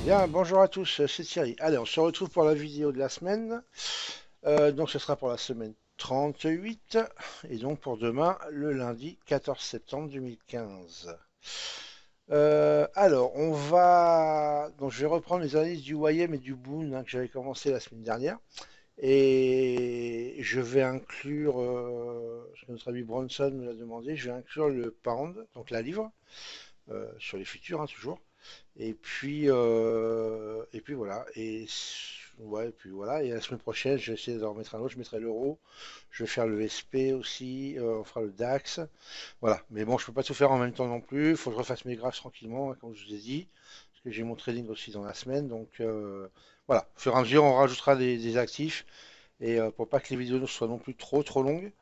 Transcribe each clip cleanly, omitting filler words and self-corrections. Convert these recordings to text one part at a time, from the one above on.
Bien, bonjour à tous, c'est Thierry. Allez, on se retrouve pour la vidéo de la semaine. Donc ce sera pour la semaine 38 et donc pour demain, le lundi 14 septembre 2015. Alors, donc je vais reprendre les analyses du YM et du Boon que j'avais commencé la semaine dernière. Et je vais inclure, ce que notre ami Bronson me l'a demandé, je vais inclure le Pound, donc la livre, sur les futurs, hein, toujours. Et puis voilà. Ouais, et puis voilà. Et la semaine prochaine, je vais essayer d'en remettre un autre. Je mettrai l'euro. Je vais faire le SP aussi. On fera le DAX. Voilà. Mais bon, je peux pas tout faire en même temps non plus. Il faut que je refasse mes graphes tranquillement, hein, comme je vous ai dit. Parce que j'ai mon trading aussi dans la semaine. Donc voilà. Au fur et à mesure, on rajoutera des actifs. Et pour pas que les vidéos ne soient non plus trop longues.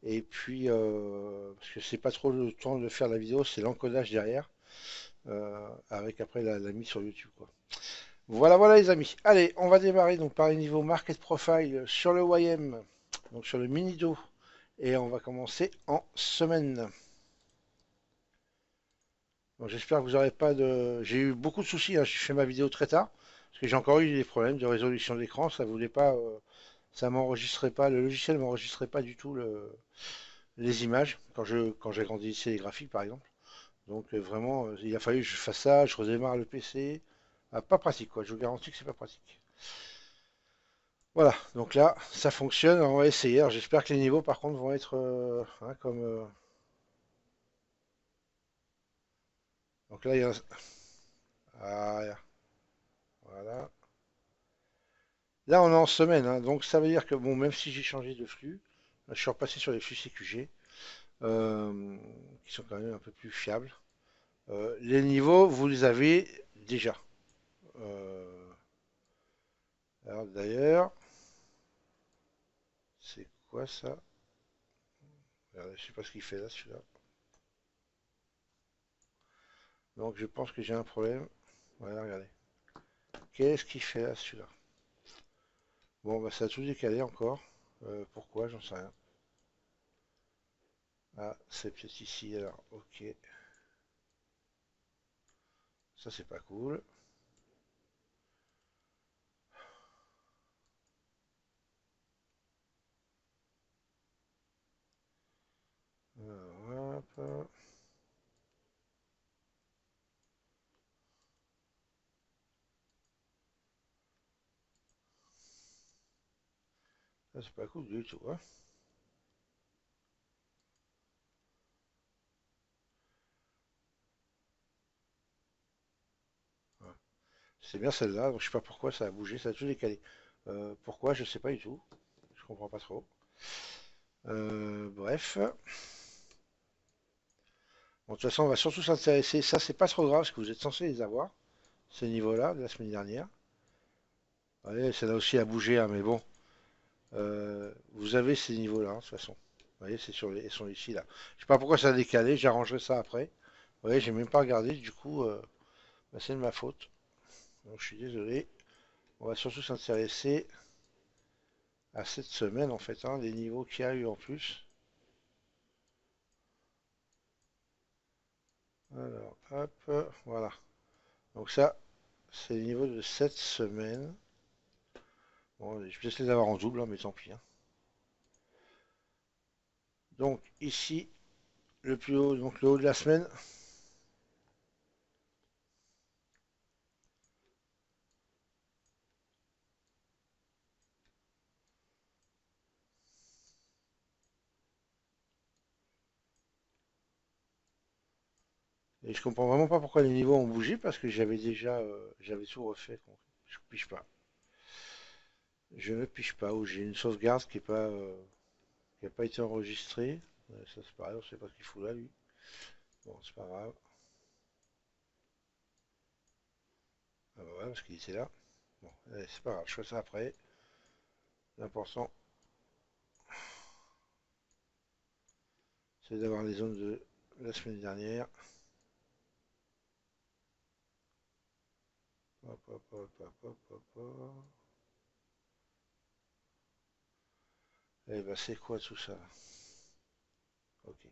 Et puis, parce que c'est pas trop le temps de faire la vidéo, c'est l'encodage derrière avec après la mise sur YouTube, quoi. Voilà les amis. Allez, on va démarrer donc par les niveaux Market Profile sur le YM, donc sur le mini-do. Et on va commencer en semaine. Donc j'espère que vous n'aurez pas de... J'ai eu beaucoup de soucis, hein. J'ai fait ma vidéo très tard, parce que j'ai encore eu des problèmes de résolution d'écran. Ça voulait pas... ça m'enregistrait pas, le logiciel m'enregistrait pas du tout les images, quand j'agrandissais les graphiques par exemple. Donc vraiment, il a fallu que je fasse ça, je redémarre le PC. Ah, pas pratique quoi, je vous garantis que c'est pas pratique. Voilà, donc là, ça fonctionne, on va essayer. Alors j'espère que les niveaux par contre vont être hein, comme... Donc là, il y a... Ah, voilà. Là, on est en semaine, hein, donc ça veut dire que, bon, même si j'ai changé de flux, je suis repassé sur les flux CQG, euh, qui sont quand même un peu plus fiables. Les niveaux, vous les avez déjà. Euh, alors d'ailleurs, c'est quoi ça? Regardez, je sais pas ce qu'il fait là, celui-là. Donc je pense que j'ai un problème. Voilà, regardez. Qu'est-ce qu'il fait là, celui-là? Bon, bah ça a tout décalé encore. Pourquoi? J'en sais rien. Ah, c'est peut-être ici, alors. Ok. Ça, c'est pas cool. Alors, hop. Ça, c'est pas cool du tout, hein. Ouais. C'est bien celle-là, donc je sais pas pourquoi ça a bougé, ça a tout décalé. Pourquoi? Je sais pas du tout. Je comprends pas trop. Bref. Bon, de toute façon, on va surtout s'intéresser. Ça, c'est pas trop grave, parce que vous êtes censé les avoir, ces niveaux-là, de la semaine dernière. Allez, celle-là aussi a bougé, hein, mais bon. Vous avez ces niveaux-là, hein, de toute façon. Vous voyez, ils sont ici, là. Je sais pas pourquoi ça a décalé, j'arrangerai ça après. Vous voyez, j'ai même pas regardé, du coup, bah, c'est de ma faute. Donc, je suis désolé. On va surtout s'intéresser à cette semaine, en fait, hein, les niveaux qu'il y a eu en plus. Alors, hop, voilà. Donc ça, c'est les niveaux de cette semaine. Bon, je vais essayer les avoir en double, hein, mais tant pis, hein. Donc, ici, le plus haut, donc le haut de la semaine. Et je comprends vraiment pas pourquoi les niveaux ont bougé, parce que j'avais tout refait. Je pige pas. Je ne pige pas, ou j'ai une sauvegarde qui a pas été enregistrée. Ça c'est pareil, on sait pas ce qu'il fout là, lui. Bon, c'est pas grave. Ah bah voilà, parce qu'il était là. Bon, allez, c'est pas grave, je ferai ça après. L'important, c'est d'avoir les zones de la semaine dernière. Hop, hop, hop, hop, hop, hop, hop. Eh ben, c'est quoi tout ça? Ok.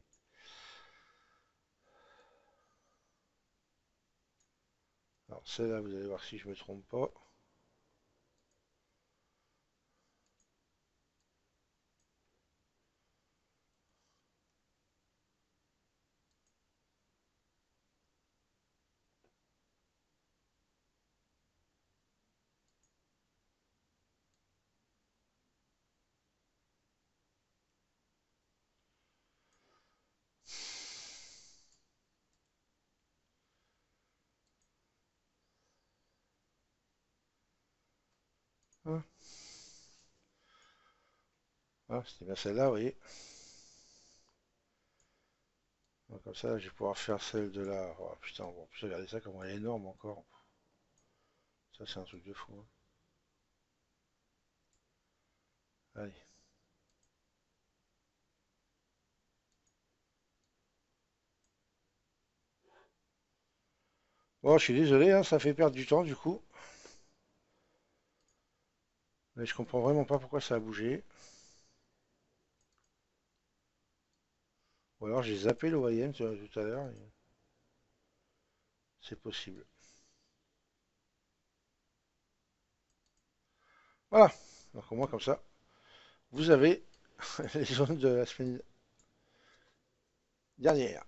Alors celle-là, vous allez voir si je me trompe pas. Hein. Ah, c'était bien celle-là, vous voyez. Donc, comme ça, je vais pouvoir faire celle de là. Oh putain, bon, en plus, regardez ça comme elle est énorme encore. Ça, c'est un truc de fou, hein. Allez. Bon, je suis désolé, hein, ça fait perdre du temps du coup. Mais je comprends vraiment pas pourquoi ça a bougé. Ou alors j'ai zappé l'OIM tout à l'heure. C'est possible. Voilà. Donc au moins comme ça, vous avez les zones de la semaine dernière.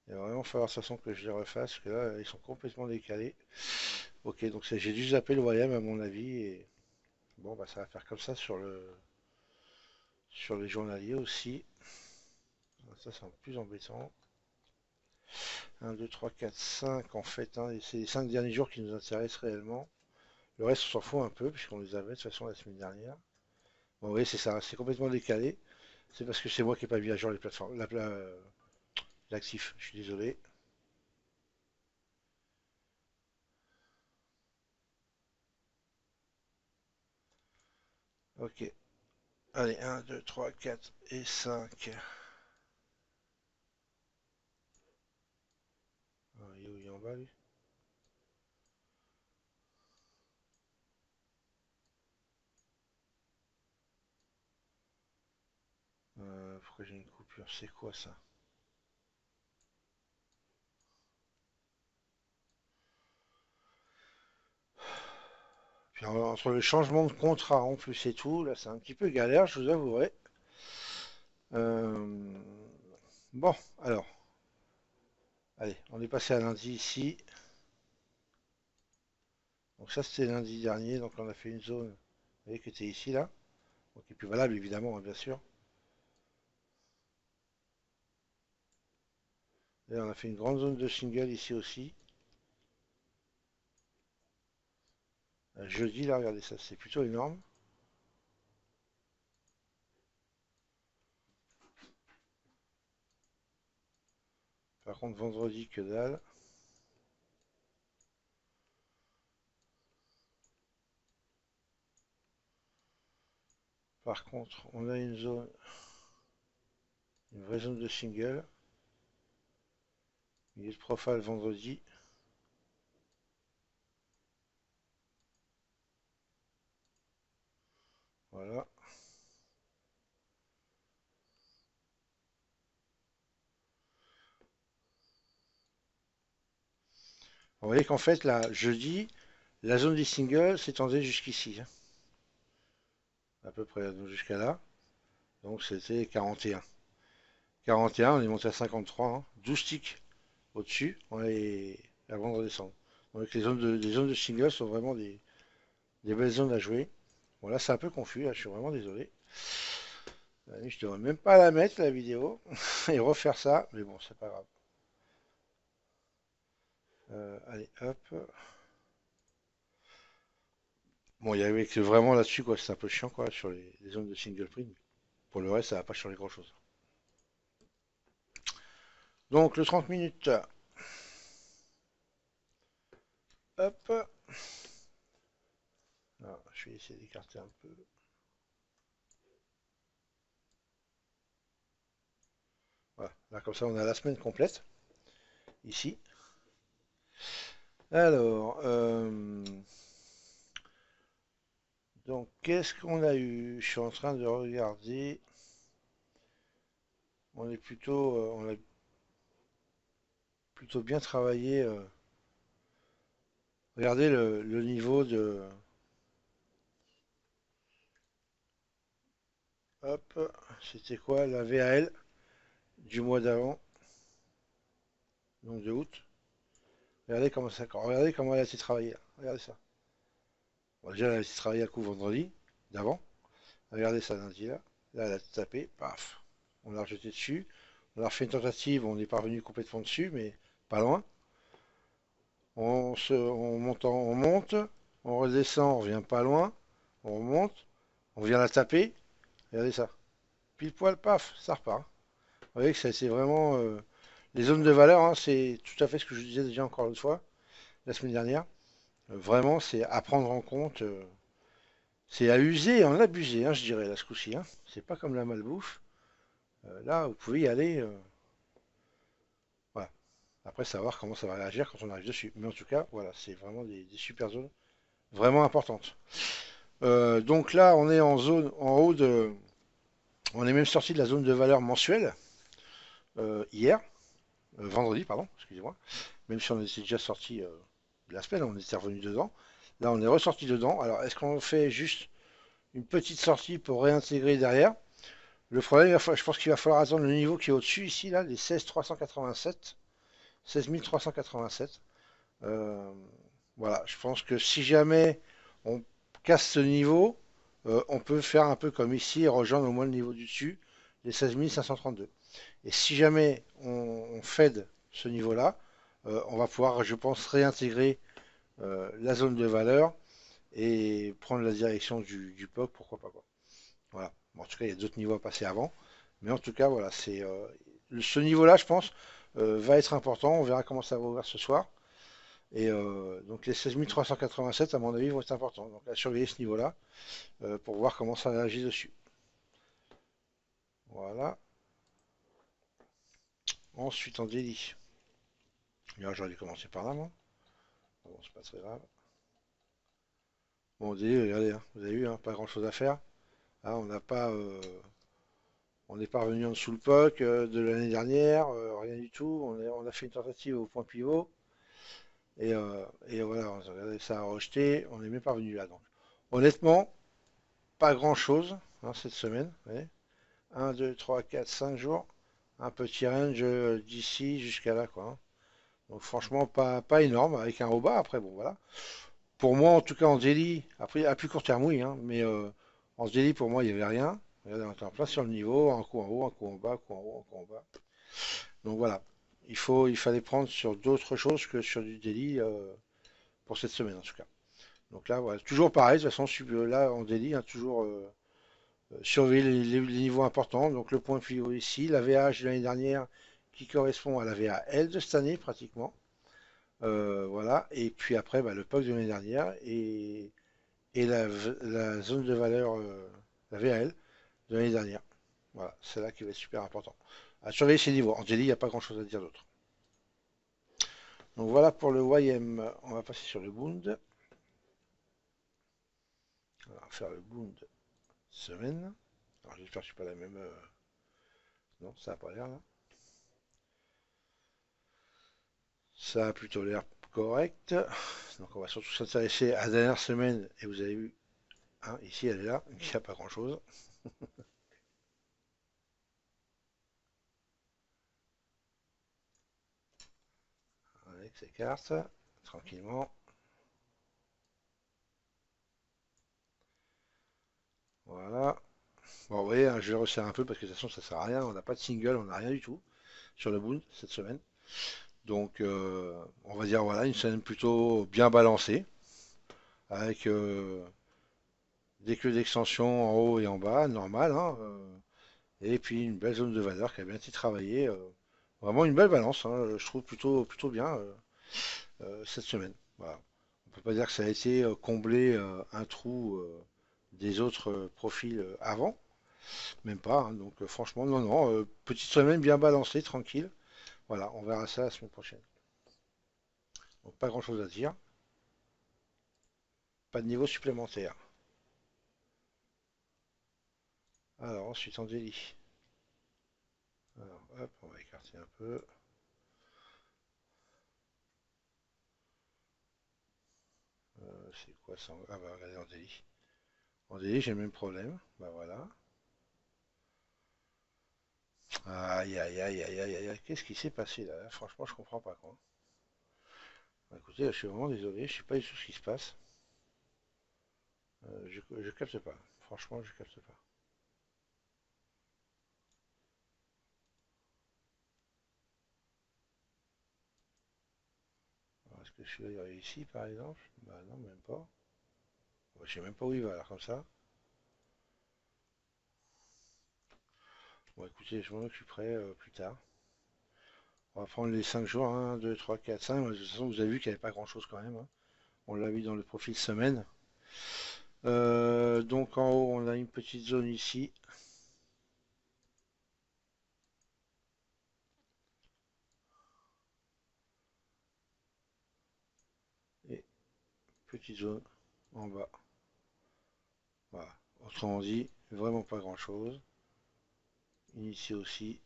Il va vraiment falloir de toute façon que je les refasse, parce que là, ils sont complètement décalés. Ok, donc j'ai dû zapper l'OIM à mon avis. Et bon, bah ça va faire comme ça sur les journaliers aussi. Ça, c'est plus embêtant. 1, 2, 3, 4, 5 en fait, hein, et c'est les 5 derniers jours qui nous intéressent réellement. Le reste, on s'en fout un peu, puisqu'on les avait de toute façon la semaine dernière. Bon, oui, c'est ça, c'est complètement décalé. C'est parce que c'est moi qui n'ai pas mis à jour les plateformes, l'actif, je suis désolé. Ok, allez, 1, 2, 3, 4 et 5. Ah, il est en bas, lui. Pourquoi j'ai une coupure? C'est quoi ça? Puis entre le changement de contrat en plus et tout, là c'est un petit peu galère, je vous avouerai. Euh, Bon, alors, allez, on est passé à lundi ici. Donc ça c'était lundi dernier, donc on a fait une zone, vous voyez, qui était ici là, donc qui est plus valable évidemment, hein, bien sûr. Et on a fait une grande zone de single ici aussi. Jeudi là, regardez ça, c'est plutôt énorme. Par contre vendredi que dalle. Par contre on a une vraie zone de single. Milieu de profile vendredi. Voilà. Vous voyez qu'en fait là, jeudi, la zone des singles s'étendait jusqu'ici, hein, à peu près jusqu'à là. Donc c'était 41. 41, on est monté à 53, hein. 12 ticks au-dessus, on est avant de redescendre. Donc les zones de singles sont vraiment des belles zones à jouer. Bon là c'est un peu confus, là, je suis vraiment désolé. Je devrais même pas la mettre la vidéo et refaire ça, mais bon c'est pas grave. Allez hop. Bon il y avait que vraiment là-dessus quoi, c'est un peu chiant quoi sur les zones de single print. Pour le reste ça va pas changer grand chose. Donc le 30 minutes, hop. Alors, je vais essayer d'écarter un peu. Voilà, là comme ça on a la semaine complète ici. Alors, donc qu'est-ce qu'on a eu? Je suis en train de regarder. On est plutôt, on a plutôt bien travaillé. Regardez le niveau de... Hop, c'était quoi la VAL du mois d'avant, donc de août. Regardez comment elle a été travaillée là. Regardez ça. Bon, déjà, elle a été travaillée à coup vendredi d'avant. Regardez ça lundi là. Là, elle a tapé, paf. On l'a rejeté dessus. On a refait une tentative, on est parvenu complètement dessus, mais pas loin. On monte, on redescend, on revient pas loin. On remonte, on vient la taper. Regardez ça. Pile poil, paf, ça repart. Vous voyez que c'est vraiment les zones de valeur, hein, c'est tout à fait ce que je disais déjà encore une fois, la semaine dernière. Vraiment, c'est à prendre en compte. C'est à user et en abuser, hein, je dirais, là, ce coup-ci, hein. C'est pas comme la malbouffe. Là, vous pouvez y aller. Voilà. Après, savoir comment ça va réagir quand on arrive dessus. Mais en tout cas, voilà, c'est vraiment des super zones vraiment importantes. Donc là, on est en zone, en haut de. On est même sorti de la zone de valeur mensuelle hier, vendredi, pardon, excusez-moi. Même si on était déjà sorti de la semaine, on était revenu dedans. Là, on est ressorti dedans. Alors, est-ce qu'on fait juste une petite sortie pour réintégrer derrière? Le problème, je pense qu'il va falloir attendre le niveau qui est au-dessus ici, là, les 16 387. 16 387. Euh, voilà, je pense que si jamais on casse ce niveau, on peut faire un peu comme ici et rejoindre au moins le niveau du dessus, les 16 532. Et si jamais on fade ce niveau-là, on va pouvoir, je pense, réintégrer la zone de valeur et prendre la direction du POC, pourquoi pas quoi. Voilà. Bon, en tout cas, il y a d'autres niveaux à passer avant. Mais en tout cas, voilà, c'est ce niveau-là, je pense, va être important. On verra comment ça va ouvrir ce soir. Et donc les 16 387, à mon avis, vont être importants. Donc à surveiller ce niveau-là pour voir comment ça réagit dessus. Voilà. Ensuite, en délit. J'aurais dû commencer par là, moi. Bon, c'est pas très grave. Bon, en délit, regardez, hein, vous avez vu, hein, pas grand-chose à faire. Hein, on n'est pas revenu en dessous le POC de l'année dernière, rien du tout. On a fait une tentative au point pivot. Et voilà, regardez, ça a rejeté. On n'est même pas revenu là. Donc, honnêtement, pas grand-chose hein, cette semaine. Vous voyez. 1, 2, 3, 4, 5 jours. Un petit range d'ici jusqu'à là, quoi, hein. Donc franchement, pas énorme, avec un haut bas. Après, bon, voilà. Pour moi, en tout cas, en daily, après, à plus court terme, oui, hein, mais en daily, pour moi, il n'y avait rien. Regardez, on était en plein sur le niveau, un coup en haut, un coup en bas, un coup en haut, un coup en bas. Donc voilà. Il fallait prendre sur d'autres choses que sur du daily pour cette semaine, en tout cas. Donc là, voilà. Toujours pareil, de toute façon, je suis là en daily, hein, toujours surveiller les niveaux importants. Donc le point pivot ici, la VH de l'année dernière qui correspond à la VAL de cette année pratiquement. Voilà. Et puis après, bah, le POC de l'année dernière et la zone de valeur, la VAL de l'année dernière. Voilà, c'est là qui va être super important. À surveiller ces niveaux. En daily, il n'y a pas grand-chose à dire d'autre. Donc voilà pour le YM. On va passer sur le Bund. On va faire le Bund semaine. Alors j'espère que je suis pas la même. Non, ça n'a pas l'air là. Ça a plutôt l'air correct. Donc on va surtout s'intéresser à la dernière semaine. Et vous avez vu, hein, ici elle est là, il n'y a pas grand-chose. Avec ces cartes, tranquillement. Voilà. Bon, vous voyez, hein, je le resserre un peu parce que de toute façon ça sert à rien. On n'a pas de single, on n'a rien du tout sur le Boon cette semaine. Donc on va dire voilà, une semaine plutôt bien balancée. Avec des queues d'extension en haut et en bas, normal, hein, et puis une belle zone de valeur qui a bien été travaillée. Vraiment une belle balance, hein, je trouve plutôt bien cette semaine. Voilà. On peut pas dire que ça a été combler un trou des autres profils avant, même pas, hein. Donc franchement, non, non, petite semaine bien balancée, tranquille. Voilà, on verra ça la semaine prochaine. Donc pas grand-chose à dire, pas de niveau supplémentaire. Alors ensuite en délit. Alors hop, on va écarter un peu. C'est quoi ça? Ah bah regardez en délit. En délit, j'ai le même problème. Bah voilà. Aïe aïe aïe aïe aïe aïe. Qu'est-ce qui s'est passé là? Franchement, je comprends pas quoi. Bah, écoutez, je suis vraiment désolé, je sais pas du tout ce qui se passe. Je capte pas. Franchement, je capte pas. Alors, est-ce que celui-là il est ici par exemple? Bah non, même pas. Bah, je sais même pas où il va alors comme ça. Bon écoutez, je m'en occuperai plus tard. On va prendre les 5 jours, 1, 2, 3, 4, 5. De toute façon, vous avez vu qu'il n'y avait pas grand-chose quand même, hein. On l'a vu dans le profil semaine. Donc en haut, on a une petite zone ici. Et petite zone en bas. Voilà. Autrement dit, vraiment pas grand-chose. Ici aussi.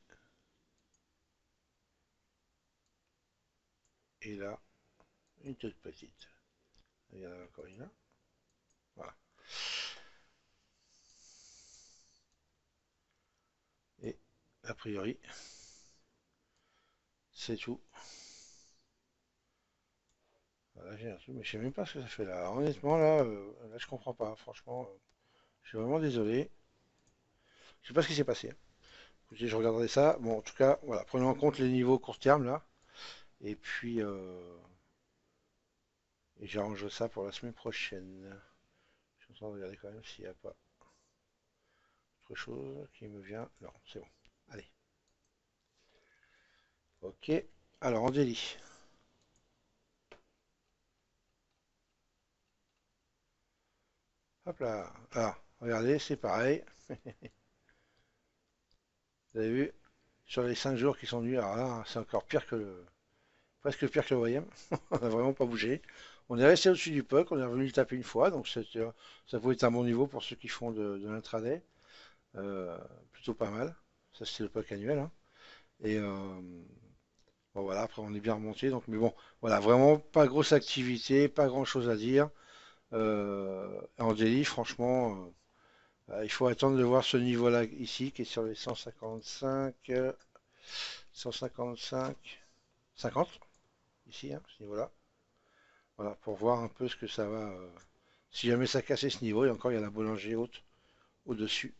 Et là, une toute petite. Il y en a encore une là. Voilà. Et a priori, c'est tout. Voilà, j'ai un truc, mais je sais même pas ce que ça fait là. Honnêtement, là je comprends pas. Franchement, je suis vraiment désolé. Je sais pas ce qui s'est passé, hein. Écoutez, je regarderai ça. Bon, en tout cas, voilà, prenons en compte les niveaux court terme là. Et puis, et j'arrange ça pour la semaine prochaine. Je suis en train de regarder quand même s'il n'y a pas autre chose qui me vient. Non, c'est bon. Allez. Ok. Alors, en délit. Hop là. Ah, regardez, c'est pareil. Vous avez vu, sur les 5 jours qui sont venus, alors là, c'est encore pire que le. Presque pire que le voyème. On n'a vraiment pas bougé. On est resté au-dessus du puck, on est revenu le taper une fois, donc ça pouvait être un bon niveau pour ceux qui font de l'intraday. Euh, Plutôt pas mal. Ça, c'était le puck annuel, hein. Et bon, voilà, après, on est bien remonté. Donc, mais bon, voilà, vraiment pas grosse activité, pas grand-chose à dire. En délit, franchement, il faut attendre de voir ce niveau-là ici, qui est sur les 155, 155, 50, ici, hein, ce niveau-là. Voilà, pour voir un peu ce que ça va. Si jamais ça cassait ce niveau, et encore, il y a la boulanger haute au-dessus.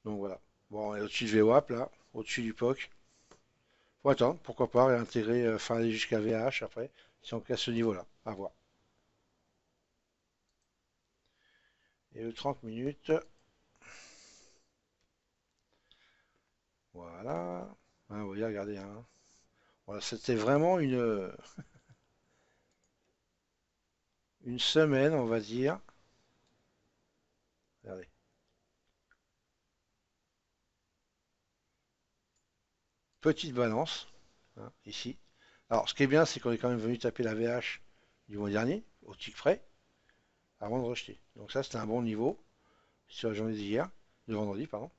Donc voilà. Bon, et au-dessus de VWAP, là, au-dessus du POC. Faut attendre, pourquoi pas réintégrer, enfin aller jusqu'à VH après, si on casse ce niveau-là. À voir. Et le 30 minutes, voilà. Ah, vous voyez, regardez, hein. Voilà, c'était vraiment une semaine, on va dire. Regardez, petite balance, hein, ici. Alors, ce qui est bien, c'est qu'on est quand même venu taper la VH du mois dernier, au tick près, avant de rejeter. Donc ça, c'était un bon niveau sur la journée d'hier, de vendredi, pardon.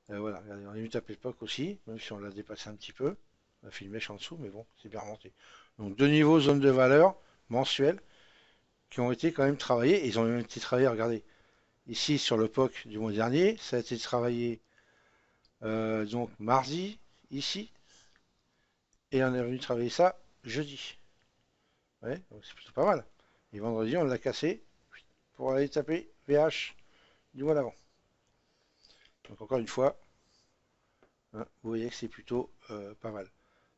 Voilà, regardez, on est venu taper le POC aussi, même si on l'a dépassé un petit peu. On a fait une mèche en dessous, mais bon, c'est bien remonté. Donc deux niveaux zone de valeur mensuelle qui ont été quand même travaillés. Ils ont même été travaillés, regardez, ici sur le POC du mois dernier, ça a été travaillé donc mardi, ici, et on est venu travailler ça jeudi. Ouais, donc c'est plutôt pas mal. Et vendredi, on l'a cassé pour aller taper VH du mois d'avant. Donc encore une fois, hein, vous voyez que c'est plutôt pas mal.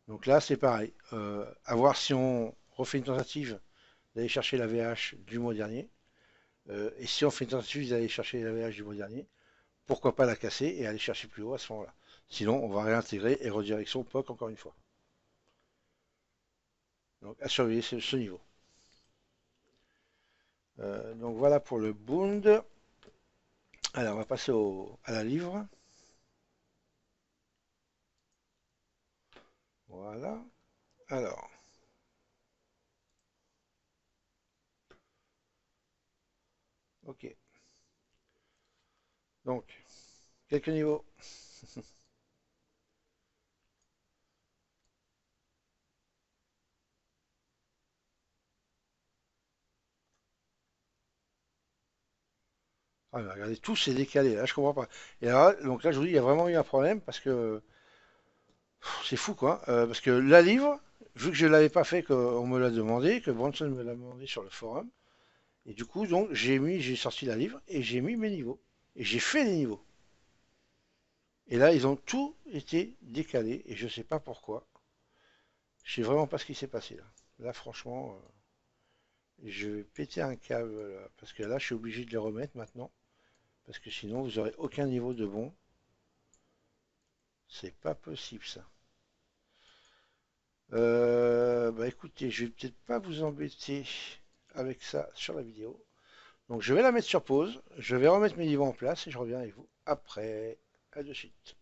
Donc là, c'est pareil. À voir si on refait une tentative d'aller chercher la VH du mois dernier. Et si on fait une tentative d'aller chercher la VH du mois dernier, pourquoi pas la casser et aller chercher plus haut à ce moment-là. Sinon, on va réintégrer et redirection POC encore une fois. Donc à surveiller ce niveau. Donc voilà pour le Bund. Alors on va passer à la livre. Voilà. Alors, ok. Donc, quelques niveaux. Ah, mais regardez, tout s'est décalé, là, je comprends pas. Et là, donc là, je vous dis, il y a vraiment eu un problème parce que c'est fou, quoi. Parce que la livre, vu que je ne l'avais pas fait, qu'on me l'a demandé, que Bronson me l'a demandé sur le forum, et du coup, donc, j'ai sorti la livre et j'ai mis mes niveaux. Et j'ai fait les niveaux. Et là, ils ont tout été décalés et je sais pas pourquoi. Je sais vraiment pas ce qui s'est passé là. Là, franchement, je vais péter un câble là, parce que là, je suis obligé de les remettre maintenant. Parce que sinon, vous aurez aucun niveau de bon. C'est pas possible ça. Bah écoutez, je vais peut-être pas vous embêter avec ça sur la vidéo. Donc je vais la mettre sur pause, je vais remettre mes niveaux en place et je reviens avec vous après. À de suite.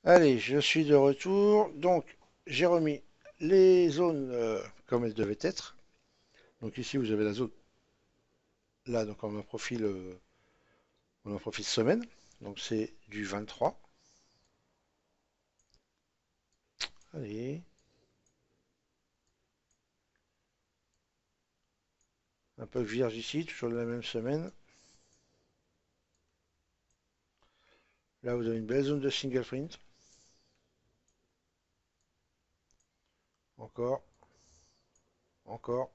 Allez, je suis de retour. Donc j'ai remis les zones comme elles devaient être. Donc ici vous avez la zone là, donc on a un profil semaine. Donc c'est du 23. Allez, un peu vierge ici, toujours de la même semaine. Là vous avez une belle zone de single print. Encore, encore.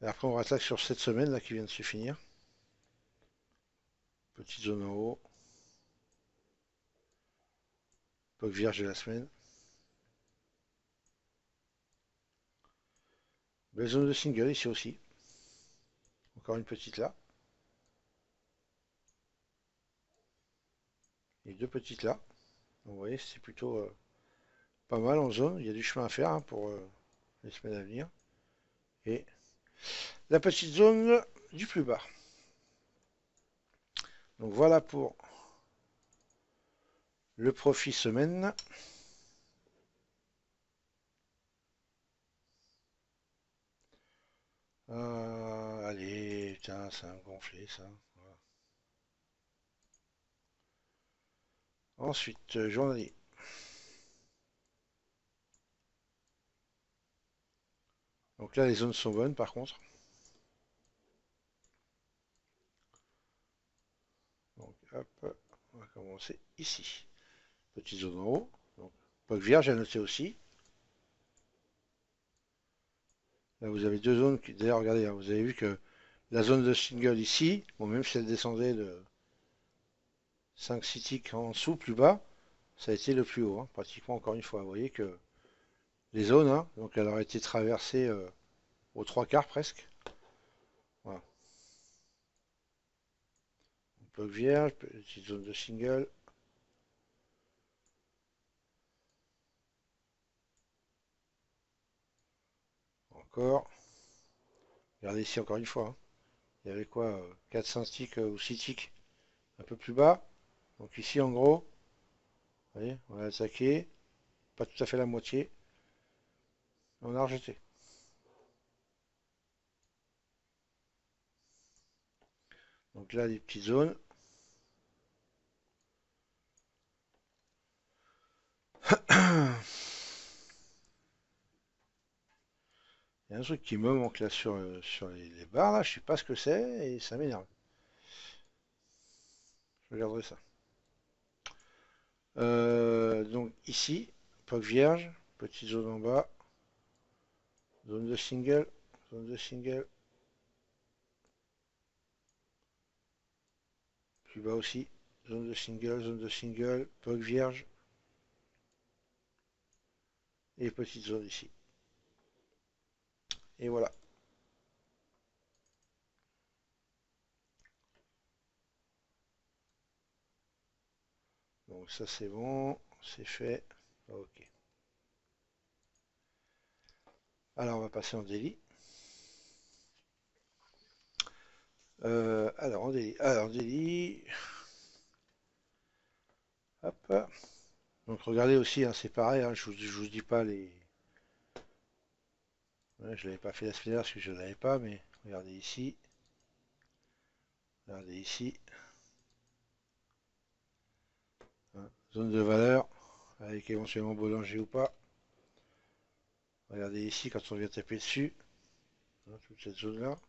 Et après, on rattaque sur cette semaine là qui vient de se finir. Petite zone en haut. Poque vierge de la semaine. Belle zone de single ici aussi. Encore une petite là. Et deux petites là. Donc, vous voyez, c'est plutôt pas mal en zone. Il y a du chemin à faire hein, pour les semaines à venir. Et la petite zone du plus bas. Donc voilà pour le profit semaine. Allez, putain, ça a gonflé ça. Voilà. Ensuite, journalier. Donc là, les zones sont bonnes par contre. Donc hop, on va commencer ici. Petite zone en haut. Donc, Poque vierge à noter aussi. Là, vous avez deux zones qui, d'ailleurs, regardez, hein, vous avez vu que la zone de single ici, bon, même si elle descendait de 5-6 ticks en dessous, plus bas, ça a été le plus haut, hein, pratiquement encore une fois. Vous voyez que les zones, hein, donc elle aurait été traversée aux trois quarts presque. Voilà. Bloc vierge, petite zone de single. Encore. Regardez ici encore une fois. Hein. Il y avait quoi 4-5 ticks ou 6 ticks un peu plus bas. Donc ici en gros, vous voyez, on a attaqué. Pas tout à fait la moitié. On a rejeté. Donc là, des petites zones. Il y a un truc qui me manque là sur les barres, là, je sais pas ce que c'est et ça m'énerve. Je regarderai ça. Donc ici, POC vierge, petite zone en bas, zone de single, plus bas aussi, zone de single, POC vierge et petite zone ici. Et voilà. Donc ça c'est bon, c'est fait. Ok. Alors on va passer en daily. Alors en daily. Alors daily. Hop. Donc regardez aussi, hein, c'est pareil, hein, je vous dis pas les. Ouais, je l'avais pas fait la semaine dernière parce que je ne l'avais pas, mais regardez ici. Regardez ici. Hein, zone de valeur, avec éventuellement boulanger ou pas. Regardez ici quand on vient taper dessus. Hein, toute cette zone-là.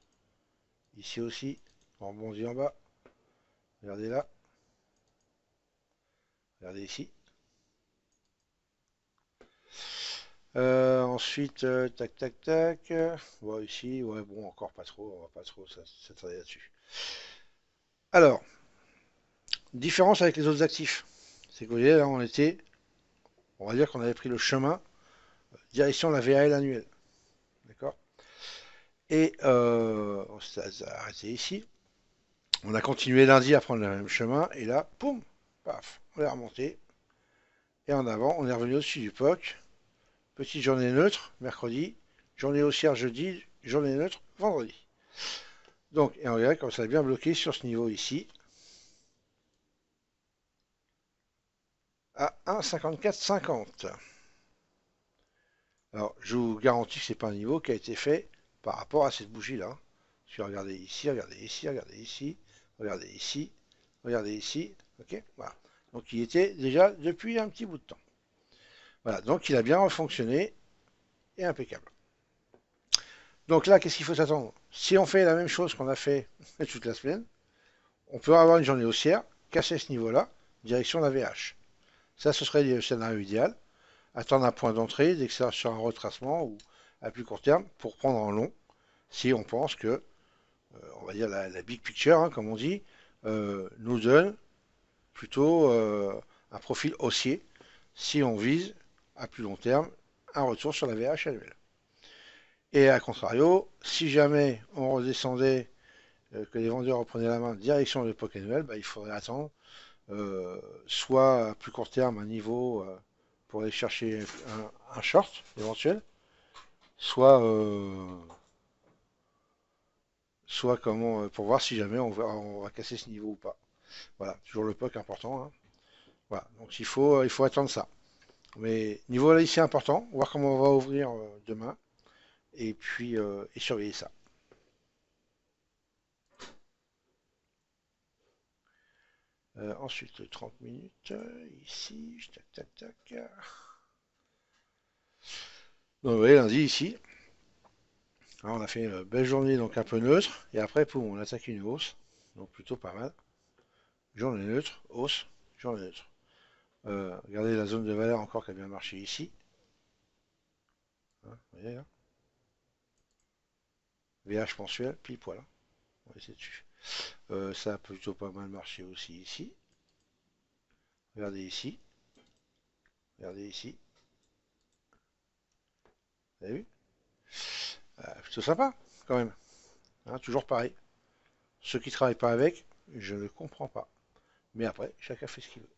Ici aussi, on rebondit en bas. Regardez là. Regardez ici. Ensuite, tac, tac, tac. Bon, ici, ouais, bon, encore pas trop. On va pas trop s'attarder là-dessus. Alors, différence avec les autres actifs. C'est que vous voyez, là, on va dire qu'on avait pris le chemin direction la VAL annuelle. D'accord. Et on s'est arrêté ici. On a continué lundi à prendre le même chemin. Et là, poum, paf, on est remonté. Et en avant, on est revenu au-dessus du POC. Petite journée neutre, mercredi. Journée haussière jeudi. Journée neutre, vendredi. Donc, et on regarde comme ça est bien bloqué sur ce niveau ici. À 1,5450. Alors, je vous garantis que ce n'est pas un niveau qui a été fait par rapport à cette bougie-là. Je vais regarder ici, regardez ici, regardez ici, regardez ici, regardez ici. Ok, voilà. Donc, il était déjà depuis un petit bout de temps. Voilà, donc il a bien fonctionné et impeccable. Donc là, qu'est-ce qu'il faut s'attendre? Si on fait la même chose qu'on a fait toute la semaine, on peut avoir une journée haussière, casser ce niveau-là, direction la VH. Ça, ce serait le scénario idéal. Attendre un point d'entrée, dès que ça sur un retracement ou à plus court terme, pour prendre en long, si on pense que, on va dire, la big picture, hein, comme on dit, nous donne plutôt un profil haussier, si on vise à plus long terme un retour sur la VH annuelle. Et à contrario, si jamais on redescendait, que les vendeurs reprenaient la main direction de POC annuel, bah, il faudrait attendre soit à plus court terme un niveau pour aller chercher un short éventuel, soit, soit comment, pour voir si jamais on va casser ce niveau ou pas. Voilà, toujours le POC important, hein. Voilà, donc il faut attendre ça. Mais niveau là ici important, voir comment on va ouvrir demain et puis et surveiller ça. Ensuite, 30 minutes, ici, tac, tac, tac. Donc, vous voyez, lundi, ici, hein, on a fait une belle journée, donc un peu neutre, et après, poum, on attaque une hausse, donc plutôt pas mal. Journée neutre, hausse, journée neutre. Regardez la zone de valeur encore qui a bien marché ici. Hein, vous voyez là, VH mensuel, pile poil, hein. On va essayer dessus. Ça a plutôt pas mal marché aussi ici. Regardez ici, regardez ici. Vous avez vu? Plutôt sympa, quand même. Hein, toujours pareil. Ceux qui ne travaillent pas avec, je ne comprends pas. Mais après, chacun fait ce qu'il veut.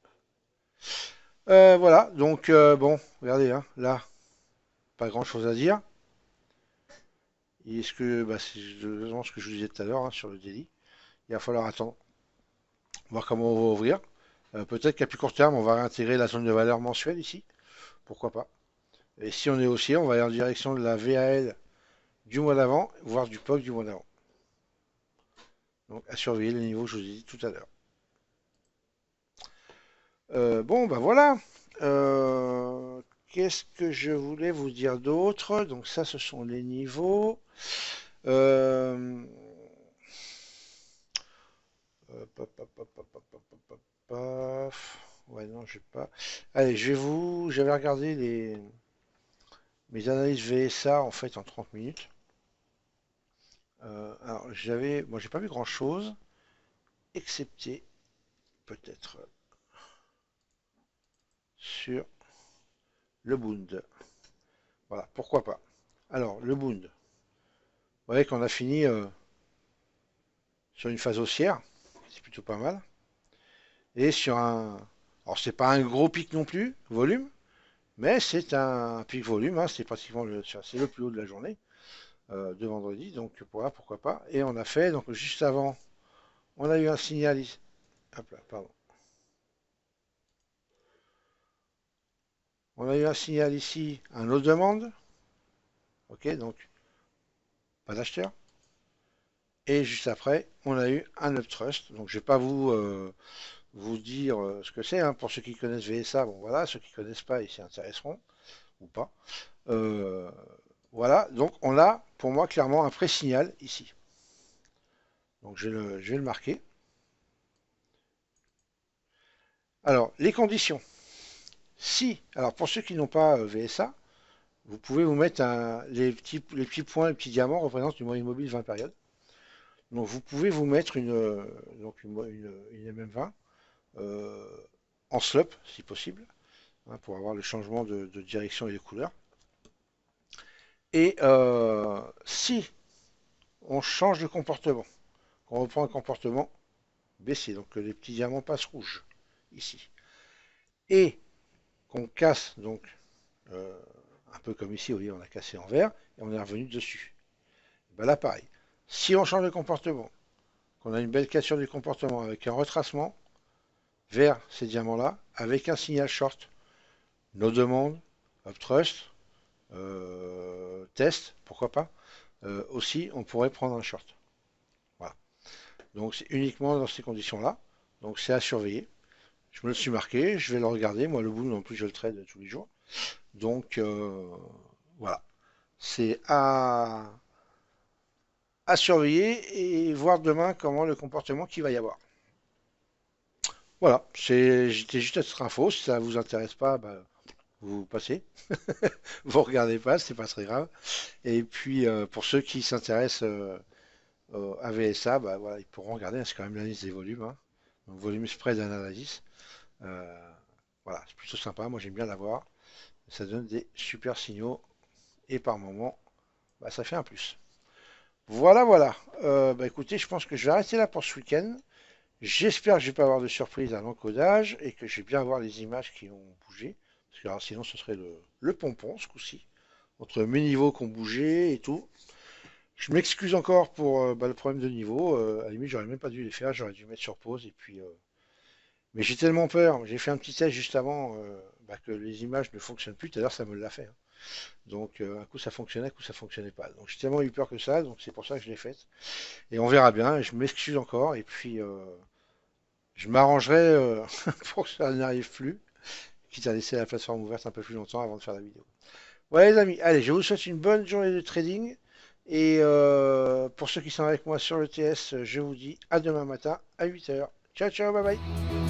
Voilà, donc bon, regardez, hein, là, pas grand chose à dire. Est-ce que, bah, c'est ce que je vous disais tout à l'heure hein, sur le délit. Il va falloir attendre, voir comment on va ouvrir. Peut-être qu'à plus court terme, on va réintégrer la zone de valeur mensuelle ici. Pourquoi pas. Et si on est haussier, on va aller en direction de la VAL du mois d'avant, voire du POC du mois d'avant. Donc à surveiller les niveaux que je vous ai dit tout à l'heure. Bon, bah voilà. Qu'est-ce que je voulais vous dire d'autre? Donc ça, ce sont les niveaux. Euh, Ouais, non, je vais pas. Allez, j'avais regardé mes analyses VSA en fait en 30 minutes. Alors, moi, j'ai pas vu grand-chose, excepté peut-être sur le Bund. Voilà, pourquoi pas. Alors, le Bund. Vous voyez qu'on a fini sur une phase haussière, c'est plutôt pas mal. Et sur un. Alors, c'est pas un gros pic non plus, volume, mais c'est un pic volume, hein, c'est pratiquement c'est le plus haut de la journée de vendredi, donc voilà, pourquoi pas. Et on a fait, donc juste avant, on a eu un signal ici. Hop là, pardon. On a eu un signal ici, un autre demande. Ok, donc pas d'acheteur. Et juste après, on a eu un uptrust. Donc je vais pas vous dire ce que c'est. Hein. Pour ceux qui connaissent VSA, bon voilà. Ceux qui connaissent pas, ils s'y intéresseront ou pas. Euh, voilà. Donc on a, pour moi, clairement un pré-signal ici. Donc je vais le marquer. Alors, les conditions. Si, alors pour ceux qui n'ont pas VSA, vous pouvez vous mettre les petits points, les petits diamants représentent une moyenne mobile 20 périodes. Donc vous pouvez vous mettre une MM20 euh, en slope, si possible, hein, pour avoir le changement de direction et de couleur. Et si on change de comportement, qu'on reprend un comportement baissé, donc que les petits diamants passent rouge, ici, et qu'on casse, donc, euh, un peu comme ici, vous voyez, on a cassé en vert, et on est revenu dessus. Ben là, pareil. Si on change de comportement, qu'on a une belle cassure du comportement avec un retracement vers ces diamants-là, avec un signal short, nos demandes, uptrust, test, pourquoi pas, aussi, on pourrait prendre un short. Voilà. Donc c'est uniquement dans ces conditions-là. Donc c'est à surveiller. Je me le suis marqué, je vais le regarder. Moi, le boom, en plus, je le trade tous les jours. Donc voilà. C'est à surveiller et voir demain comment le comportement qu'il va y avoir. Voilà, j'étais juste à cette info. Si ça vous intéresse pas, bah, vous passez. Vous regardez pas, c'est pas très grave. Et puis pour ceux qui s'intéressent à VSA, bah, voilà, ils pourront regarder. C'est quand même la liste des volumes, hein. Donc volume spread analysis. Euh, voilà, c'est plutôt sympa. Moi j'aime bien l'avoir. Ça donne des super signaux et par moment, bah, ça fait un plus. Voilà, voilà. Bah, écoutez, je pense que je vais arrêter là pour ce week-end. J'espère que je vais pas avoir de surprise à l'encodage et que je vais bien avoir les images qui ont bougé. Parce que alors, sinon, ce serait le pompon ce coup-ci. Entre mes niveaux qui ont bougé et tout. Je m'excuse encore pour bah, le problème de niveau. À la limite, j'aurais même pas dû les faire. J'aurais dû mettre sur pause. Et puis, mais j'ai tellement peur. J'ai fait un petit test juste avant bah, que les images ne fonctionnent plus. Tout à l'heure, ça me l'a fait, hein. Donc, un coup ça fonctionnait, un coup ça fonctionnait pas. Donc, j'ai tellement eu peur que ça. Donc, c'est pour ça que je l'ai faite. Et on verra bien. Je m'excuse encore. Et puis, je m'arrangerai pour que ça n'arrive plus, quitte à laisser la plateforme ouverte un peu plus longtemps avant de faire la vidéo. Ouais les amis, allez, je vous souhaite une bonne journée de trading. Et pour ceux qui sont avec moi sur le TS, je vous dis à demain matin à 8 heures. Ciao, ciao, bye bye.